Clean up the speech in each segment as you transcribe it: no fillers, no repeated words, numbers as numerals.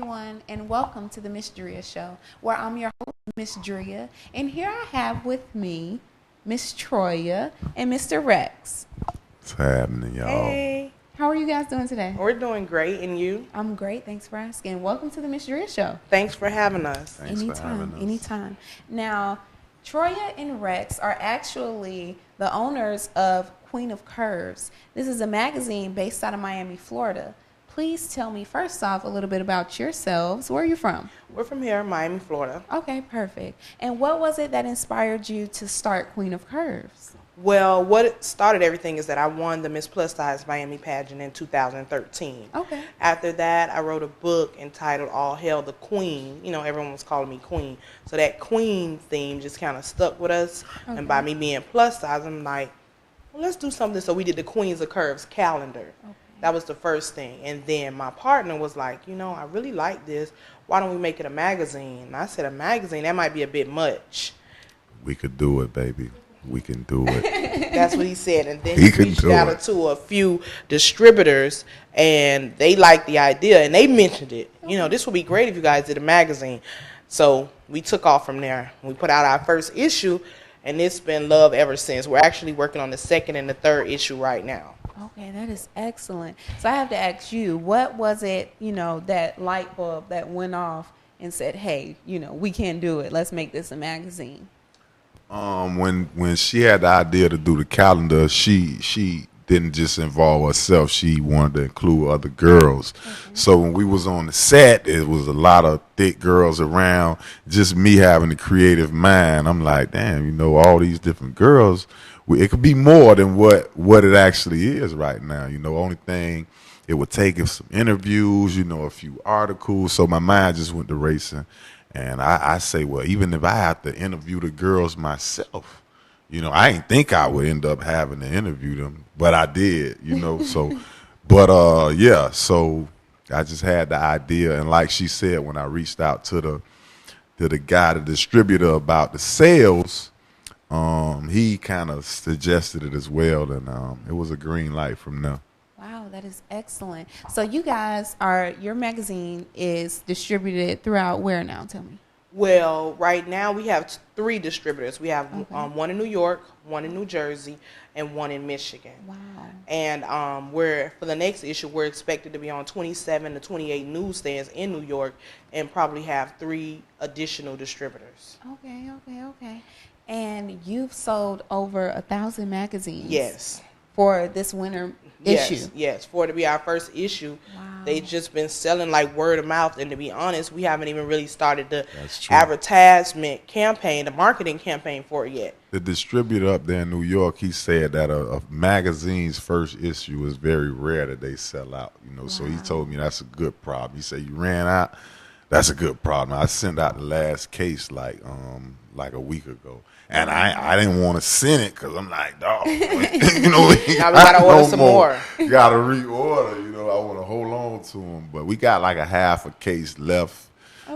everyone, and welcome to the Miss Dria Show, where I'm your host, Miss Dria, and here I have with me Miss Troyla and Mr. Rex. What's happening, y'all? Hey, how are you guys doing today? We're doing great, and you? I'm great, thanks for asking. Welcome to the Miss Dria Show. Thanks for having us. Thanks for having us. Anytime. Now, Troyla and Rex are actually the owners of Queen of Curves. This is a magazine based out of Miami, Florida. Please tell me, first off, a little bit about yourselves. Where are you from? We're from here, Miami, Florida. Okay, perfect. And what was it that inspired you to start Queen of Curves? Well, what started everything is that I won the Miss Plus Size Miami pageant in 2013. Okay. After that, I wrote a book entitled All Hail the Queen. You know, everyone was calling me Queen. So that Queen theme just kind of stuck with us. Okay. And by me being plus size, I'm like, well, let's do something. So we did the Queens of Curves calendar. Okay. That was the first thing. And then my partner was like, you know, I really like this. Why don't we make it a magazine? And I said, a magazine? That might be a bit much. We could do it, baby. We can do it. That's what he said. And then he reached out to a few distributors, and they liked the idea, and they mentioned it. You know, this would be great if you guys did a magazine. So we took off from there. We put out our first issue, and it's been love ever since. We're actually working on the second and the third issue right now. Okay, that is excellent. So I have to ask you, what was it, you know, that light bulb that went off and said, hey, you know, we can do it. Let's make this a magazine. When she had the idea to do the calendar, she didn't just involve herself. She wanted to include other girls. Mm-hmm. So when we was on the set, it was a lot of thick girls around. Just me having the creative mind. I'm like, damn, you know, all these different girls. It could be more than what it actually is right now. You know, only thing it would take is some interviews, you know, a few articles. So my mind just went to racing. And I say, well, even if I have to interview the girls myself, you know, I didn't think I would end up having to interview them, but I did, you know. So, but yeah, so I just had the idea. And like she said, when I reached out to the guy, the distributor, about the sales, he kind of suggested it as well, and it was a green light from there. Wow, that is excellent. So you guys your magazine is distributed throughout where now? Tell me. Well, right now we have 3 distributors. We have one in New York, one in New Jersey, and one in Michigan. Wow. And for the next issue, we're expected to be on 27 to 28 newsstands in New York, and probably have 3 additional distributors. Okay. And you've sold over 1,000 magazines. Yes. For this winter issue. Yes, for it to be our first issue. Wow. They've just been selling like word of mouth, and to be honest, we haven't even really started the advertisement campaign, the marketing campaign for it yet. The distributor up there in New York, he said that a magazine's first issue is very rare that they sell out, you know. Wow. So he told me that's a good problem. He said, you ran out, that's a good problem. I sent out the last case like a week ago. And I didn't want to send it because I'm like, dog, you know, now we gotta order some more. Gotta reorder, you know. I want to hold on to them, but we got like a half a case left,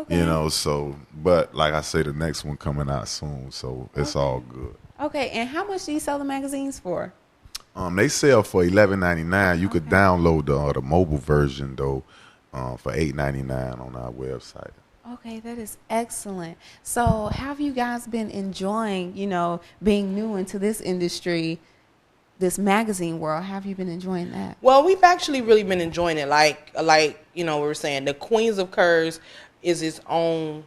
you know. So, but like I say, the next one coming out soon, so it's all good. Okay, and how much do you sell the magazines for? They sell for $11.99. You could download the mobile version though, for $8.99 on our website. Okay, that is excellent. So have you guys been enjoying, you know, being new into this industry, this magazine world? Have you been enjoying that? Well, we've actually really been enjoying it. Like you know, we were saying, the Queens of Curves is its own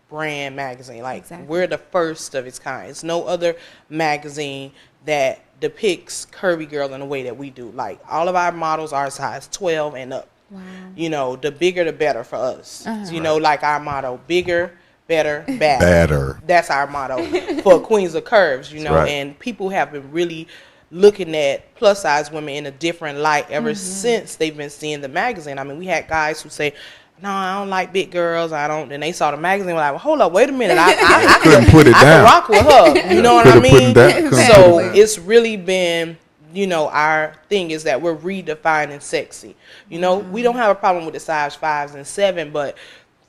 brand magazine. Like, we're the first of its kind. It's no other magazine that depicts curvy girl in a way that we do. Like, all of our models are size 12 and up. Wow. You know, the bigger the better for us. You know, like our motto, bigger, better, badder. Better. That's our motto for Queens of Curves, you know. Right. And people have been really looking at plus size women in a different light ever since they've been seeing the magazine. I mean, we had guys who say, no, I don't like big girls. I don't. And they saw the magazine, were like, well, hold up, wait a minute. I couldn't put it down. I can rock with her. You know what I mean? So it's really been, you know, our thing is that we're redefining sexy. You know, we don't have a problem with the size 5s and 7, but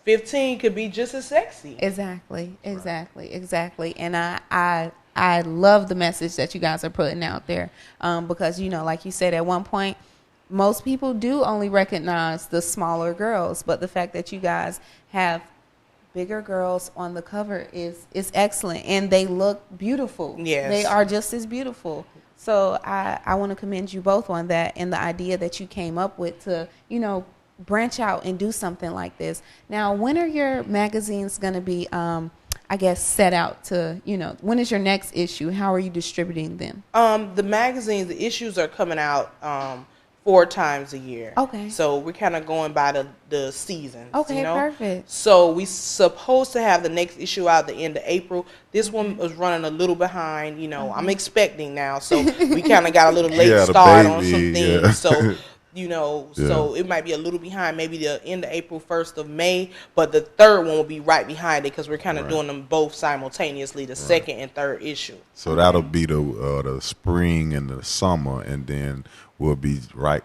15 could be just as sexy. Exactly. And I love the message that you guys are putting out there, because, you know, like you said, at one point, most people do only recognize the smaller girls, but the fact that you guys have bigger girls on the cover is excellent, and they look beautiful. Yes. They are just as beautiful. So I want to commend you both on that, and the idea that you came up with to, branch out and do something like this. Now, when are your magazines going to be, I guess, set out to, when is your next issue? How are you distributing them? The magazines, the issues are coming out 4 times a year. Okay. So we're kind of going by the seasons. Okay, perfect. So we supposed to have the next issue out the end of April. This one was running a little behind. I'm expecting now, so we kind of got a little late start on some things. Yeah. So. So it might be a little behind, maybe the end of April, 1st of May, but the third one will be right behind it because we're kind of doing them both simultaneously, the second and third issue. So that'll be the spring and the summer, and then we'll be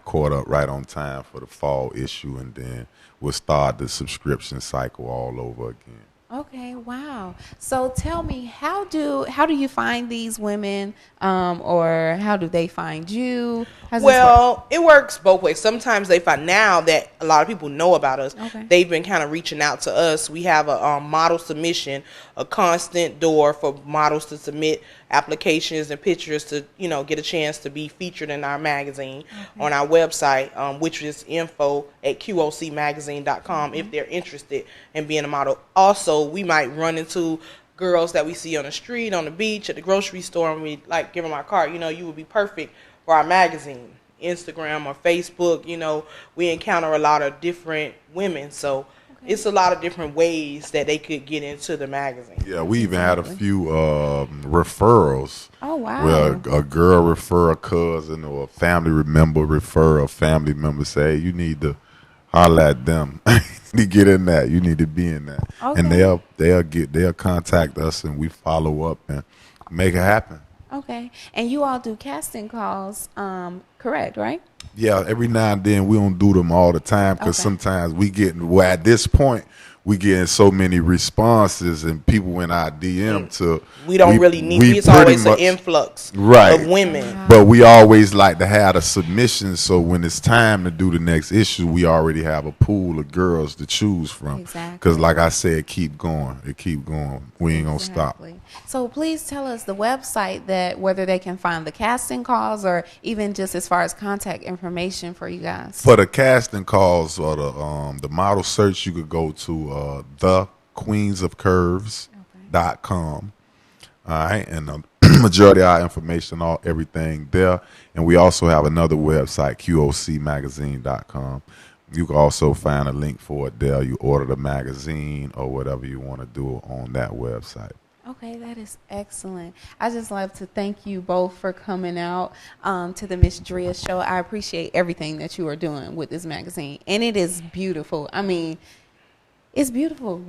caught up right on time for the fall issue, and then we'll start the subscription cycle all over again. Okay, wow. So tell me, how do you find these women, or how do they find you? Well, it works both ways. Sometimes they find, now that a lot of people know about us, they've been kind of reaching out to us. We have a model submission, a constant door for models to submit applications and pictures to, get a chance to be featured in our magazine on our website, which is info@qocmagazine.com if they're interested in being a model. Also, we might run into girls that we see on the street, on the beach, at the grocery store, and we give them our card. You would be perfect for our magazine. Instagram or Facebook, we encounter a lot of different women, so it's a lot of different ways that they could get into the magazine. Yeah, we even had a few referrals. Oh, wow. Where a girl refer a cousin, or a family member refer a family member, say, hey, you need to holler at them. You need to get in that. You need to be in that. Okay. And they'll contact us, and we follow up and make it happen. Okay. And you all do casting calls, correct, right? Yeah, every now and then. We don't do them all the time because sometimes at this point, we getting so many responses and people in our DM to. We don't really need. It's always an influx of women. Wow. But we always like to have a submission, so when it's time to do the next issue, we already have a pool of girls to choose from. Exactly. Because, like I said, it keep going. We ain't gonna stop. So please tell us the website whether they can find the casting calls or even just as far as contact information for you guys. For the casting calls or the model search, you could go to thequeensofcurves.com. All right, and the majority of our information, everything there. And we also have another website, qocmagazine.com. You can also find a link for it there. You order the magazine or whatever you want to do on that website. Okay, that is excellent. I just love to thank you both for coming out to the Miss Dria show. I appreciate everything that you are doing with this magazine, and it is beautiful. I mean, it's beautiful.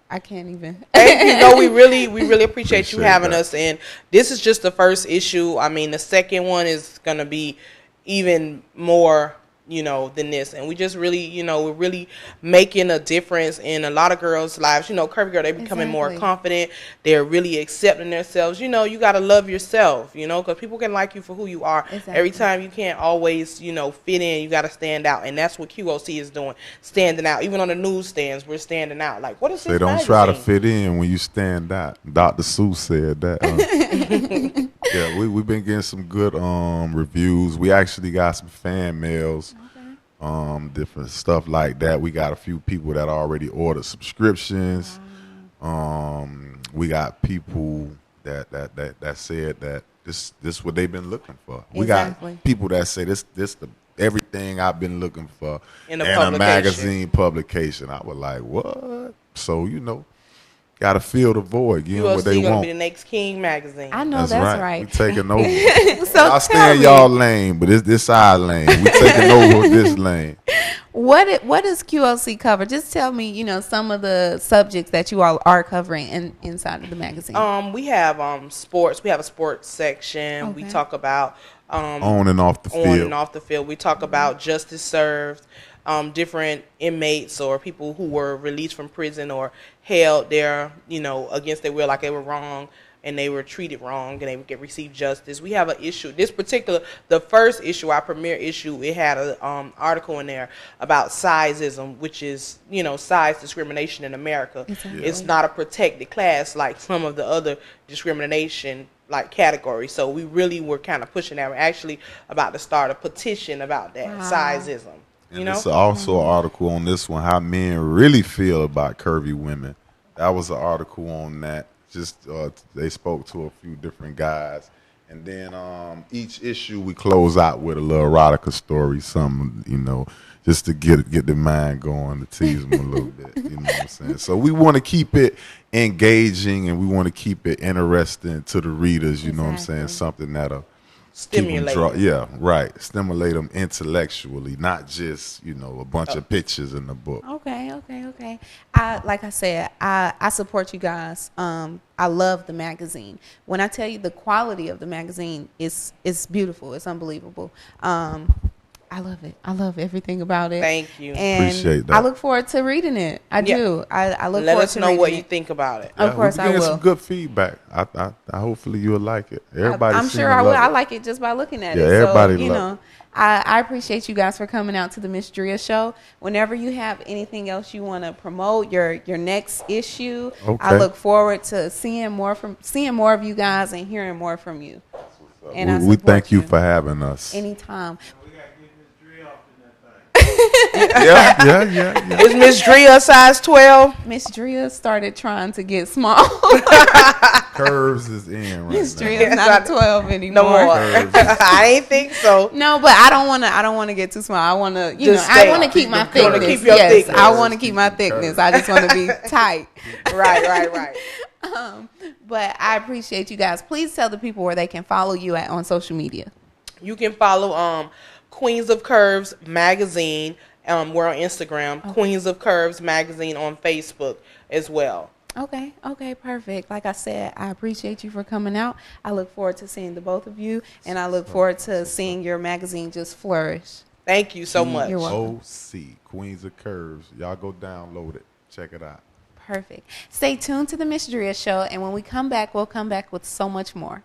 I can't even. Thank you. We really appreciate you having us. And this is just the first issue. I mean, the second one is going to be even more, than this. And we just really, we're really making a difference in a lot of girls' lives. Curvy girl, they're becoming more confident. They're really accepting themselves. You got to love yourself, because people can like you for who you are. Exactly. Every time you can't always, fit in. You got to stand out. And that's what QOC is doing, standing out. Even on the newsstands, we're standing out. Like, what is this They don't magazine? try to fit in when you stand out. Dr. Seuss said that. Yeah, we've been getting some good reviews. We actually got some fan mails. Different stuff like that. We got a few people that already ordered subscriptions. We got people that said that this what they've been looking for. We got people that say this the everything I've been looking for in a magazine publication. I was like, what? So got to fill the void, get what they want. Be the next King magazine. I know that's right. We taking over. So y'all stay in y'all lane, but this our lane. We taking over this lane. What does QOC cover? Just tell me, some of the subjects that you all are covering inside of the magazine. We have sports. We have a sports section. We talk about on and off the field. We talk about justice served. Different inmates or people who were released from prison or held there, against their will, like they were wrong and they were treated wrong and they would receive justice. We have an issue. The first issue, our premiere issue, it had an article in there about sizeism, which is, size discrimination in America. Exactly. It's not a protected class like some of the other discrimination like categories. So we really were kind of pushing that. We're actually about to start a petition about that sizeism. And there's also an article on this one, how men really feel about curvy women. That was an article on that. Just they spoke to a few different guys. And then each issue we close out with a little erotica story, something, just to get the mind going, to tease them a little bit. You know what I'm saying? So we want to keep it engaging and we want to keep it interesting to the readers. You know what I'm saying? Something that'll stimulate. Stimulate them intellectually, not just a bunch of pictures in the book. Okay. Like I said, I support you guys. I love the magazine. When I tell you the quality of the magazine is beautiful, it's unbelievable. I love it. I love everything about it. Thank you. And appreciate that. I look forward to reading it. I do. I look forward to reading it. Let us know what you think about it. Of course, I will. Some good feedback. I hopefully you'll like it. Everybody, I'm sure I will. I like it just by looking at it. Everybody, so I appreciate you guys for coming out to the Miss Dria show. Whenever you have anything else you want to promote, your next issue, I look forward to seeing more of you guys and hearing more from you. And we thank you for having us. Anytime. Yeah. Is Miss Dria size 12? Miss Dria started trying to get small. Curves is in right Miss now. Dria's not a 12 anymore. No more. I ain't think so. No, but I don't want to get too small. I want to, I want to keep my thickness. Keep your thickness. I want to keep my thickness. I just want to be tight. Right. But I appreciate you guys. Please tell the people where they can follow you on social media. You can follow Queens of Curves magazine. We're on Instagram. Okay. Queens of Curves magazine on Facebook as well. Okay, perfect. Like I said, I appreciate you for coming out. I look forward to seeing the both of you, and I look forward to seeing your magazine just flourish. Thank you so much. You're welcome. OC, Queens of Curves. Y'all go download it. Check it out. Perfect. Stay tuned to the Miss Dria show, and when we come back, we'll come back with so much more.